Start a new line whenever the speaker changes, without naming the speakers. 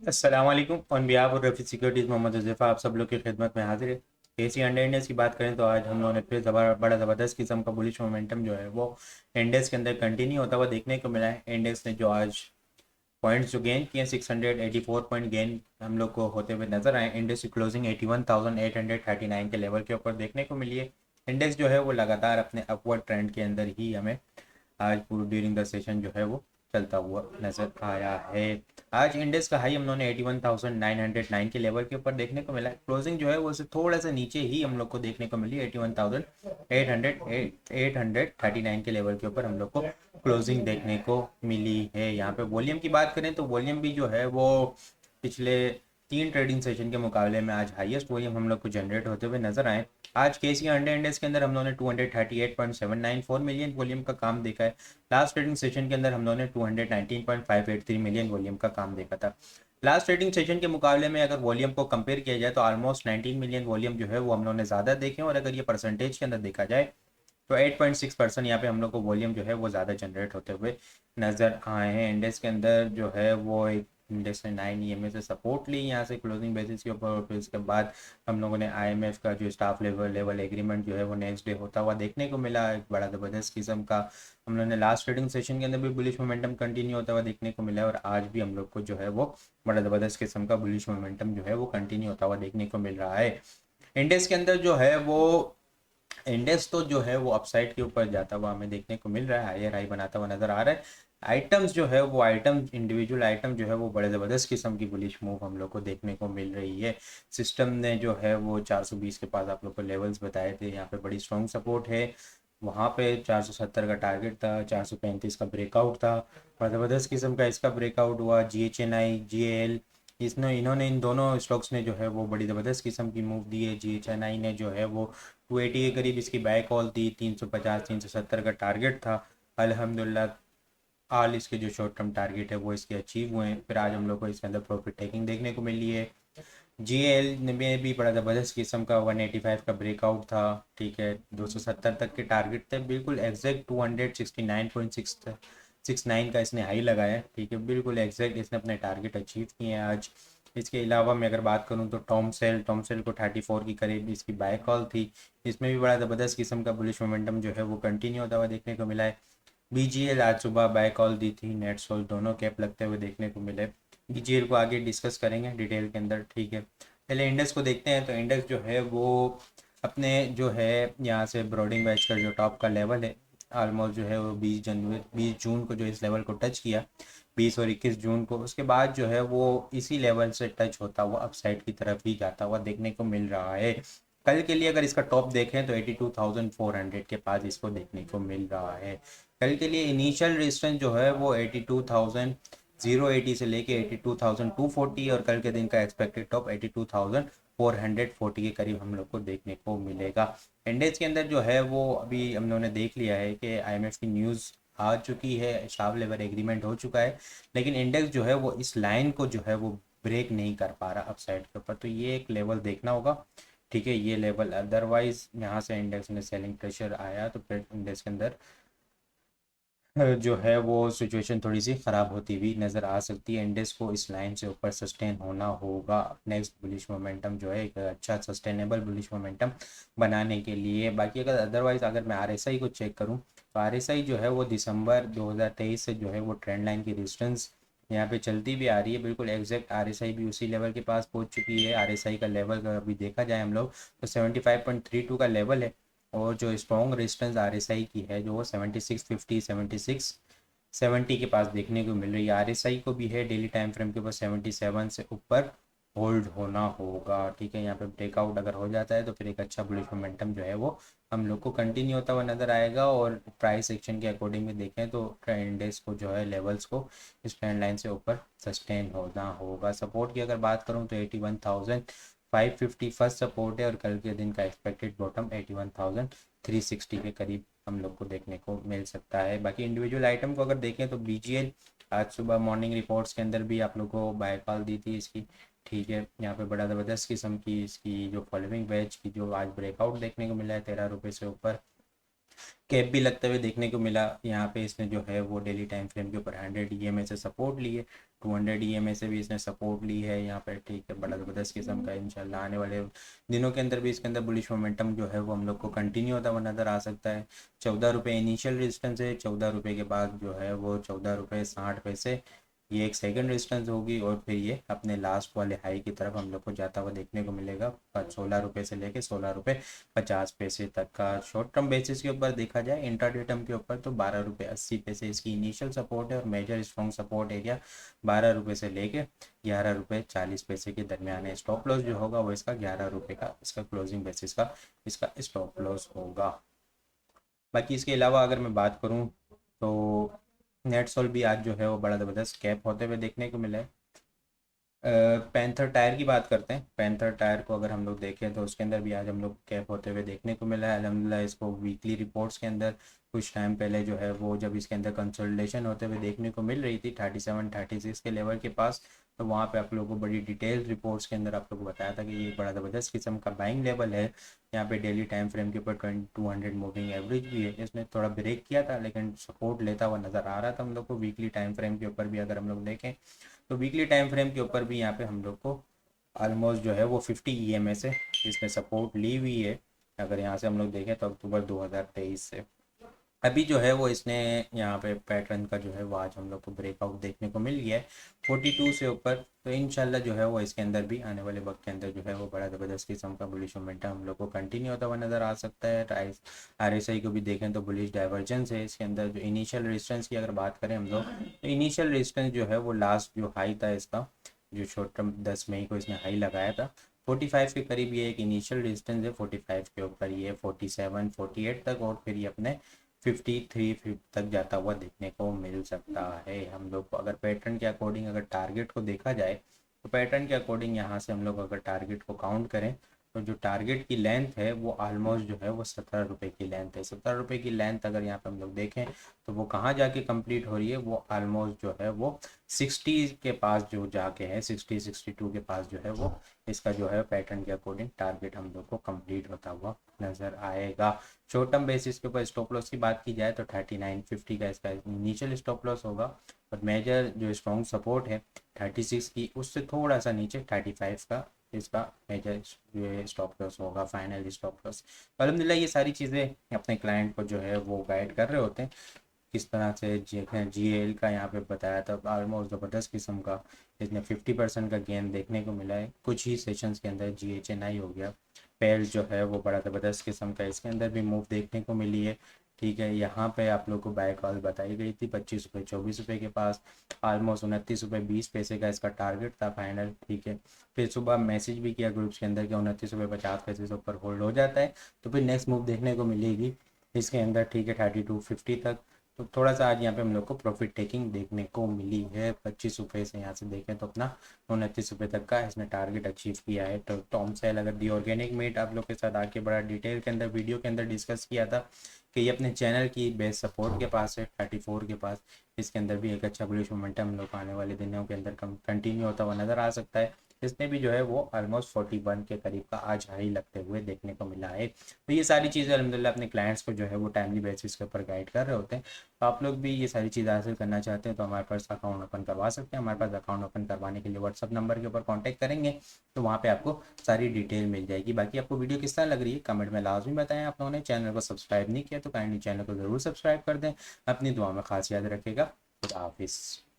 अस्सलाम वालेकुम। On behalf of Rafi securities Mohammad Huzaifa आप सब लोग की खिदमत में हाजिर है। केसी अंडर इंडेक्स की बात करें तो आज हम लोगों ने फिर बड़ा ज़बरदस्त किस्म का बुलिश मोमेंटम जो है वो इंडेक्स के अंदर कंटिन्यू होता हुआ देखने को मिला है। इंडेक्स ने जो आज पॉइंट्स जो गेन किए 684 पॉइंट गेन हम लोग को होते हुए नजर आए। इंडेक्स की क्लोजिंग 81,839 के लेवल के ऊपर देखने को मिली है। इंडेक्स जो है वो लगातार अपने अपवर्ड ट्रेंड के अंदर ही हमें आज पूरे ड्यूरिंग द सेशन जो है वो चलता हुआ नजर आया है। आज इंडेक्स का हाई हम लोगों ने 81,909 के लेवल के ऊपर देखने को मिला है। क्लोजिंग जो है वो उससे थोड़ा सा नीचे ही हम लोग को देखने को मिली 81,839 के लेवल के ऊपर हम लोग को क्लोजिंग देखने को मिली है। यहाँ पे वॉल्यूम की बात करें तो वॉल्यूम भी जो है वो पिछले 3 ट्रेडिंग सेशन के मुकाबले में आज हाईएस्ट वॉल्यूम हम लोग को जनरेट होते हुए नजर आए। आज केसी अंडर इंडेक्स के अंदर हम लोगों ने 238.794 मिलियन वॉल्यूम का काम देखा है। लास्ट ट्रेडिंग सेशन के अंदर हम लोगों ने 219.583 मिलियन वॉल्यूम का काम देखा था। लास्ट ट्रेडिंग सेशन के मुकाबले में अगर वॉल्यूम को कंपेयर किया जाए तो ऑलमोस्ट 19 मिलियन वॉल्यूम जो है वो हम लोगों ने ज़्यादा देखे, और अगर ये परसेंटेज के अंदर देखा जाए तो 8.6% यहाँ पे हम लोग को वॉल्यूम जो है वो ज़्यादा जनरेट होते हुए नज़र आए हैं। इंडेक्स के अंदर जो है वो एक इंडेक्स ने 9 EMA से सपोर्ट ली यहाँ से क्लोजिंग बेसिस के ऊपर, और फिर उसके बाद हम लोगों ने IMF का जो स्टाफ लेवल एग्रीमेंट जो है वो नेक्स्ट डे होता हुआ देखने को मिला। एक बड़ा ज़बरदस्त किस्म का हम लोगों ने लास्ट ट्रेडिंग सेशन के अंदर भी बुलिश मोमेंटम कंटिन्यू होता हुआ देखने को मिला है, और आज भी हम लोग को जो है वो बड़ा ज़बरदस्त किस्म का बुलिश मोमेंटम जो है वो कंटिन्यू होता हुआ देखने को मिल रहा है। इंडेक्स के अंदर जो है वो इंडेक्स तो जो है वो अपसाइड के ऊपर जाता हुआ हमें देखने को मिल रहा है, हायर हाई बनाता हुआ नजर आ रहा है। आइटम्स जो है वो इंडिविजुअल आइटम जो है वो बड़े ज़बरदस्त किस्म की बुलिश मूव हम लोग को देखने को मिल रही है। सिस्टम ने जो है वो 420 के पास आप लोग को लेवल्स बताए थे, यहाँ पे बड़ी स्ट्रॉन्ग सपोर्ट है। वहाँ पे 470 का टारगेट था, 435 का ब्रेकआउट था, बड़ा ज़बरदस्त किस्म का इसका ब्रेकआउट हुआ। GHNI GAL इसने इन्होंने इन दोनों स्टॉक्स ने जो है वो बड़ी ज़बरदस्त किस्म की मूव दी है। GHNI ने जो है वो 280 के करीब इसकी बाय कॉल थी, 350 370 का टारगेट था। अल्हम्दुलिल्लाह ऑल इसके जो शॉर्ट टर्म टारगेट है वो इसके अचीव हुए हैं। फिर आज हम लोग को इसके अंदर प्रॉफिट टेकिंग देखने को मिली है। GAL में भी बड़ा ज़बरदस्त किस्म का 185 का ब्रेकआउट था, ठीक है। 270 तक के टारगेट थे, बिल्कुल एग्जैक्ट 269.69 का इसने हाई लगाया है, ठीक है। बिल्कुल एग्जैक्ट इसने अपने टारगेट अचीव किए हैं आज। इसके अलावा मैं अगर बात करूं तो टॉमसेल को 34 की करीब इसकी बाय कॉल थी। इसमें भी बड़ा ज़बरदस्त किस्म का बुलिश मोमेंटम जो है वो कंटिन्यू होता हुआ देखने को मिला है। BGL आज सुबह बाय कॉल दी थी, नेट सोल दोनों कैप लगते हुए देखने को मिले। BGL को आगे डिस्कस करेंगे डिटेल के अंदर, ठीक है। पहले इंडेक्स को देखते हैं तो इंडेक्स जो है वो अपने जो है यहाँ से ब्रॉडिंग बैच का जो टॉप का लेवल है, ऑलमोस्ट जो है वो 20 जून को जो इस लेवल को टच किया, 20 और 21 जून को। उसके बाद जो है वो इसी लेवल से टच होता हुआ अपसाइड की तरफ ही जाता हुआ देखने को मिल रहा है। कल के लिए अगर इसका टॉप देखें तो 82,400 के पास इसको देखने को मिल रहा है। कल के लिए इनिशियल रेजिस्टेंस जो है वो 82,080 से लेके 82,240, और कल के दिन का एक्सपेक्टेड टॉप 82,440 के करीब हम लोग को देखने को मिलेगा। इंडेक्स के अंदर जो है वो अभी हम लोगों ने देख लिया है कि IMF की न्यूज़ आ चुकी है, स्टाफ लेवल एग्रीमेंट हो चुका है, लेकिन इंडेक्स जो है वो इस लाइन को जो है वो ब्रेक नहीं कर पा रहा अपसाइड के ऊपर, तो ये एक लेवल देखना होगा, ठीक है। ये लेवल अदरवाइज यहाँ से इंडेक्स में सेलिंग प्रेशर आया तो फिर इंडेक्स के अंदर जो है वो सिचुएशन थोड़ी सी ख़राब होती हुई नज़र आ सकती है। इंडेक्स को इस लाइन से ऊपर सस्टेन होना होगा नेक्स्ट बुलिश मोमेंटम जो है एक अच्छा सस्टेनेबल बुलिश मोमेंटम बनाने के लिए। बाकी अगर अदरवाइज अगर मैं RSI को चेक करूं तो RSI जो है वो दिसंबर 2023 से जो है वो ट्रेंड लाइन की डिस्टेंस यहाँ पे चलती भी आ रही है, बिल्कुल एग्जैक्ट RSI भी उसी लेवल के पास पहुंच चुकी है। RSI का लेवल अगर अभी देखा जाए हम लोग तो 75.32 का लेवल है, और जो स्ट्रॉन्ग रेजिस्टेंस RSI की है जो वो 7650 7670 के पास देखने को मिल रही है। RSI को भी है डेली टाइम फ्रेम के ऊपर 77 से ऊपर होल्ड होना होगा, ठीक है। यहाँ पे ब्रेकआउट अगर हो जाता है तो फिर एक अच्छा बुलिश मोमेंटम जो है वो हम लोग को कंटिन्यू होता हुआ नजर आएगा। और प्राइस एक्शन के अकॉर्डिंग में देखें तो इंडेक्स को जो है लेवल्स को इस ट्रेंड लाइन से ऊपर सस्टेन होना होगा। सपोर्ट की अगर बात करूँ तो 81,550 फर्स्ट सपोर्ट है, और कल के दिन का एक्सपेक्टेड बॉटम 81,360 के करीब हम लोग को देखने को मिल सकता है। बाकी इंडिविजुअल आइटम को अगर देखें तो BGL आज सुबह मॉर्निंग रिपोर्ट्स के अंदर भी आप लोग को बाय कॉल दी थी इसकी, ठीक है। यहाँ पे बड़ा ज़बरदस्त किस्म की इसकी जो फॉलोइंग बैच की जो आज ब्रेकआउट देखने को मिला है 13 रुपये से ऊपर, कैप भी लगते हुए देखने को मिला। यहाँ पे इसने जो है वो डेली टाइम फ्रेम के ऊपर 100 ईएमए से सपोर्ट ली है, 200 ईएमए से भी इसने सपोर्ट ली है यहाँ पे, ठीक है। बड़ा ज़बरदस्त किस्म का इंशाल्लाह आने वाले दिनों के अंदर भी इसके अंदर बुलिश मोमेंटम जो है वो हम लोग को कंटिन्यू होता हुआ नज़र आ सकता है। 14 रुपये इनिशियल रेजिस्टेंस है, 14 रुपये के बाद जो है वो 14 रुपये 60 पैसे ये एक सेकंड रेजिस्टेंस होगी, और फिर ये अपने लास्ट वाले हाई की तरफ हम लोग को जाता हुआ देखने को मिलेगा 16 रुपये से लेके 16 रुपये 50 पैसे तक का। शॉर्ट टर्म बेसिस के ऊपर देखा जाए, इंट्राडे टर्म के ऊपर, तो 12 रुपये 80 पैसे इसकी इनिशियल सपोर्ट है, और मेजर स्ट्रॉन्ग सपोर्ट एरिया 12 रुपये से लेके 11 रुपये 40 पैसे के दरमियान है। स्टॉप लॉस जो होगा वो इसका 11 रुपये का, इसका क्लोजिंग बेसिस का इसका स्टॉप लॉस होगा। बाकी इसके अलावा अगर मैं बात करूँ तो नेटसोल भी आज जो है वो बड़ा ज़बरदस्त कैप होते हुए देखने को मिला है। पैंथर टायर की बात करते हैं। पैंथर टायर को अगर हम लोग देखें तो उसके अंदर भी आज हम लोग कैप होते हुए देखने को मिला है अल्हम्दुलिल्लाह। इसको वीकली रिपोर्ट्स के अंदर कुछ टाइम पहले जो है वो जब इसके अंदर कंसोलिडेशन होते हुए देखने को मिल रही थी 37-36 के लेवल के पास, तो वहाँ पे आप लोगों को बड़ी डिटेल रिपोर्ट्स के अंदर आप लोगों को बताया था कि ये बड़ा ज़बरदस्त किस्म का बाइंग लेवल है। यहाँ पे डेली टाइम फ्रेम के ऊपर 200 मूविंग एवरेज भी है, इसने थोड़ा ब्रेक किया था लेकिन सपोर्ट लेता हुआ नज़र आ रहा था हम लोग को। वीकली टाइम फ्रेम के ऊपर भी अगर हम लोग देखें तो वीकली टाइम फ्रेम के ऊपर भी यहाँ पे हम लोग को ऑलमोस्ट जो है वो 50 ईएमए से इसने सपोर्ट ली हुई है। अगर यहाँ से हम लोग देखें तो अक्टूबर 2023 से अभी जो है वो इसने यहाँ पे पैटर्न का जो है वो आज हम लोग को ब्रेकआउट देखने को मिल गया है 42 से ऊपर। तो इंशाल्लाह जो है वो इसके अंदर भी आने वाले वक्त के अंदर जो है वो बड़ा ज़बरदस्त किस्म का बुलिश मोमेंटम हम लोग को कंटिन्यू होता हुआ नज़र आ सकता है। RSI को भी देखें तो बुलिश डाइवर्जेंस है इसके अंदर। जो इनिशियल रेजिस्टेंस की अगर बात करें हम लोग, तो इनिशियल रेजिस्टेंस जो है वो लास्ट जो हाई था इसका, जो शॉर्ट टर्म 10 मई को इसने हाई लगाया था 45 के करीब, ये एक इनिशियल रेजिस्टेंस है। 45 के ऊपर ये 47 48 तक, और फिर ये अपने 53 तक जाता हुआ देखने को मिल सकता है हम लोग को। अगर पैटर्न के अकॉर्डिंग अगर टारगेट को देखा जाए, तो पैटर्न के अकॉर्डिंग यहाँ से हम लोग अगर टारगेट को काउंट करें, तो जो टारगेट की लेंथ है वो ऑलमोस्ट जो है वो 17 रुपये की लेंथ है। 17 रुपये की लेंथ अगर यहाँ पे हम लोग देखें तो वो कहाँ जाके कंप्लीट हो रही है, वो ऑलमोस्ट जो है वो 60 के पास जो जाके है, 60-62 के पास जो है वो इसका जो है पैटर्न के अकॉर्डिंग टारगेट हम लोग को कंप्लीट होता हुआ नज़र आएगा। शॉर्ट टर्म बेसिस के ऊपर स्टॉप लॉस की बात की जाए तो 39.50 का इसका इनिशियल स्टॉप लॉस होगा, और मेजर जो स्ट्रॉन्ग सपोर्ट है 36 की, उससे थोड़ा सा नीचे 35 का इसका मेजर जो है स्टॉप लॉस होगा, फाइनल स्टॉप लॉस। अल्हम्दुलिल्लाह ये सारी चीज़ें अपने क्लाइंट को जो है वो गाइड कर रहे होते हैं। किस तरह से GL का यहाँ पे बताया था, ऑलमोस्ट ज़बरदस्त किस्म का इसने 50% का गेन देखने को मिला है। कुछ ही सेशंस के अंदर GHNI हो गया, पेल जो है वो बड़ा ज़बरदस्त किस्म का इसके अंदर भी मूव देखने को मिली है, ठीक है। यहाँ पे आप लोग को बाय कॉल बताई गई थी 25 रुपये 24 रुपये के पास, ऑलमोस्ट 29 रुपये 20 पैसे का इसका टारगेट था फाइनल, ठीक है। फिर सुबह मैसेज भी किया ग्रुप्स के अंदर कि 29 रुपये 50 पैसे से ऊपर होल्ड हो जाता है तो फिर नेक्स्ट मूव देखने को मिलेगी इसके अंदर, ठीक है, 32.50 तक। तो थोड़ा सा आज यहाँ पे हम लोग को प्रॉफिट टेकिंग देखने को मिली है। 25 रुपये से यहाँ से देखें तो अपना 29 रुपये तक का इसने टारगेट अचीव किया है। तो टॉम सेल अगर दी ऑर्गेनिक मीट आप लोग के साथ आके बड़ा डिटेल के अंदर वीडियो के अंदर डिस्कस किया था कि ये अपने चैनल की बेस सपोर्ट के पास है 34 के पास। इसके अंदर भी एक अच्छा बुलिश मोमेंटम हम लोग आने वाले दिनों के अंदर कंटिन्यू होता हुआ नज़र आ सकता है। इसने भी जो है वो ऑलमोस्ट 41 के करीब का आज हाई लगते हुए देखने को मिला है। तो ये सारी चीज़ें अल्हम्दुलिल्लाह अपने क्लाइंट्स को जो है वो टाइमली बेसिस के ऊपर गाइड कर रहे होते हैं। तो आप लोग भी ये सारी चीज़ें हासिल करना चाहते हैं तो हमारे पास अकाउंट ओपन करवा सकते हैं। हमारे पास अकाउंट ओपन करवाने के लिए व्हाट्सअप नंबर के ऊपर कॉन्टैक्ट करेंगे तो वहाँ पे आपको सारी डिटेल मिल जाएगी। बाकी आपको वीडियो किस तरह लग रही है कमेंट में लाजमी बताएं। आप लोगों ने चैनल को सब्सक्राइब नहीं किया तो काइंडली चैनल को ज़रूर सब्सक्राइब कर दें। अपनी दुआ में खास याद रखेगा। खुदा हाफिज़।